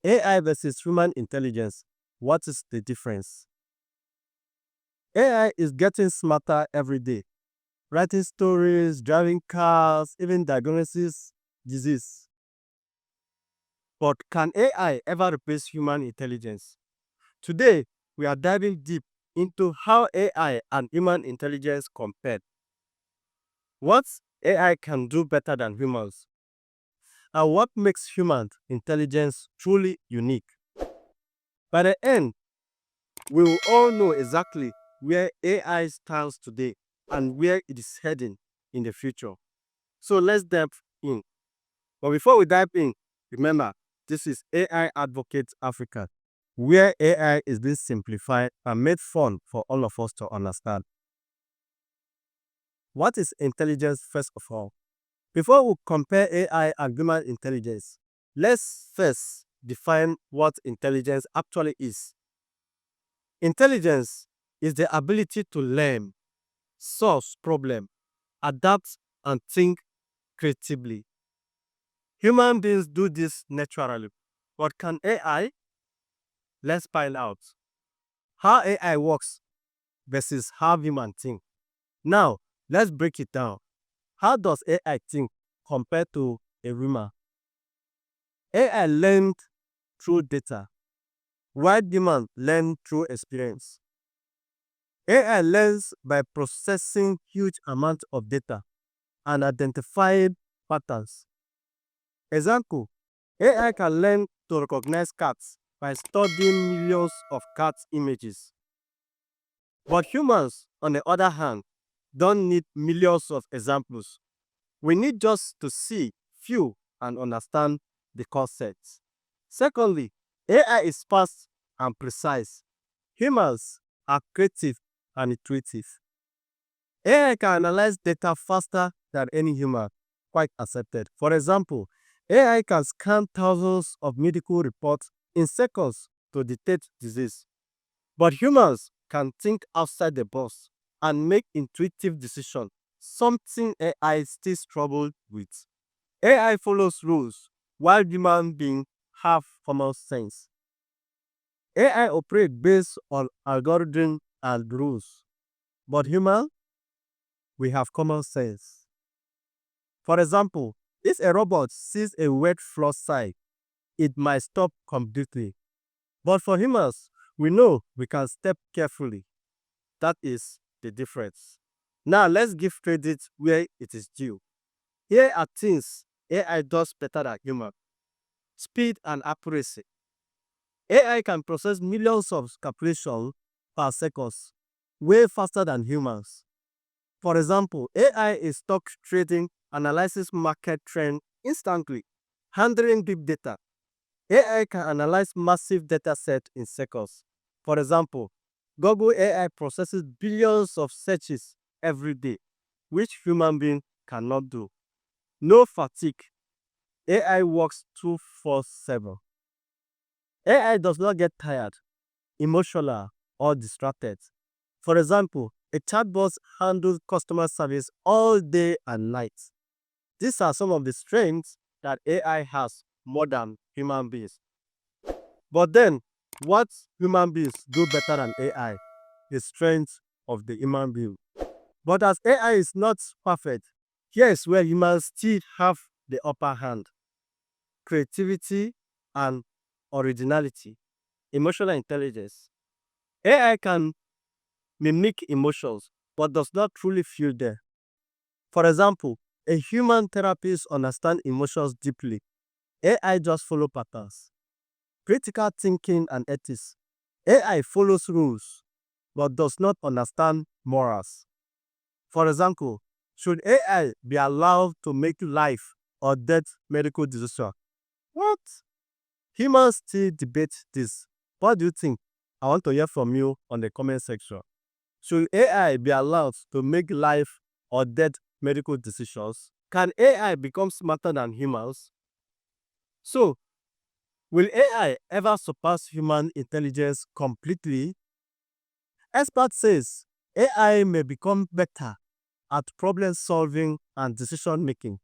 AI versus human intelligence. What is the difference? AI is getting smarter every day, writing stories, driving cars, even diagnosis disease. But can AI ever replace human intelligence? Today, we are diving deep into how AI and human intelligence compare. What AI can do better than humans, and what makes human intelligence truly unique. By the end, we will all know exactly where AI stands today and where it is heading in the future. So let's dive in. But before we dive in, remember, this is AI Advocate Africa, where AI is being simplified and made fun for all of us to understand. What is intelligence, first of all? Before we compare AI and human intelligence, let's first define what intelligence actually is. Intelligence is the ability to learn, solve problems, adapt, and think creatively. Human beings do this naturally, but can AI? Let's find out how AI works versus how human think. Now, let's break it down. How does AI think compared to a human? AI learned through data, while human learn through experience. AI learns by processing huge amounts of data and identifying patterns. Example, AI can learn to recognize cats by studying millions of cat images. But humans, on the other hand, don't need millions of examples. We need just to see few and understand the concepts. Secondly, AI is fast and precise. Humans are creative and intuitive. AI can analyze data faster than any human, quite accepted. For example, AI can scan thousands of medical reports in seconds to detect disease. But humans can think outside the box and make intuitive decisions, something AI still struggles with. AI follows rules, while human beings have common sense. AI operates based on algorithms and rules, but human, we have common sense. For example, if a robot sees a wet floor sign, it might stop completely. But for humans, we know we can step carefully. That is the difference. Now let's give credit where it is due. Here are things AI does better than human. Speed and accuracy. AI can process millions of calculations per second, way faster than humans. For example, AI in stock trading analyzes market trend instantly. Handling big data. AI can analyze massive data sets in seconds. For example, Google AI processes billions of searches every day, which human being cannot do. No fatigue. AI works 24/7. AI does not get tired, emotional, or distracted. For example, a chatbot handles customer service all day and night. These are some of the strengths that AI has more than human beings. But then, what human beings do better than AI? The strength of the human being. But as AI is not perfect, here is where humans still have the upper hand. Creativity and originality. Emotional intelligence. AI can mimic emotions, but does not truly feel them. For example, a human therapist understands emotions deeply. AI just follows patterns. Critical thinking and ethics. AI follows rules, but does not understand morals. For example, should AI be allowed to make life or death medical decisions? What? Humans still debate this. What do you think? I want to hear from you on the comment section. Should AI be allowed to make life or death medical decisions? Can AI become smarter than humans? So, will AI ever surpass human intelligence completely? Expert says AI may become better at problem solving and decision making,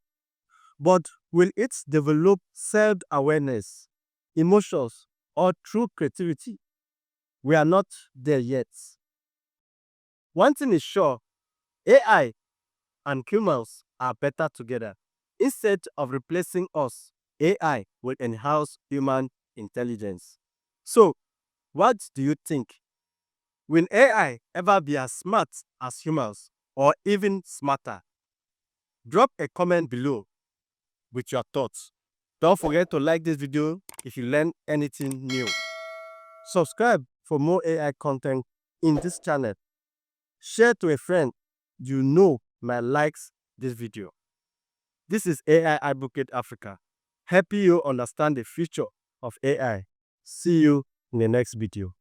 but will it develop self-awareness, emotions, or through creativity. We are not there yet. One thing is sure, AI and humans are better together. Instead of replacing us, AI will enhance human intelligence. So, what do you think? Will AI ever be as smart as humans or even smarter? Drop a comment below with your thoughts. Don't forget to like this video if you learned anything new. Subscribe for more AI content in this channel. Share to a friend you know might likes this video. This is AI Advocate Africa, helping you understand the future of AI. See you in the next video.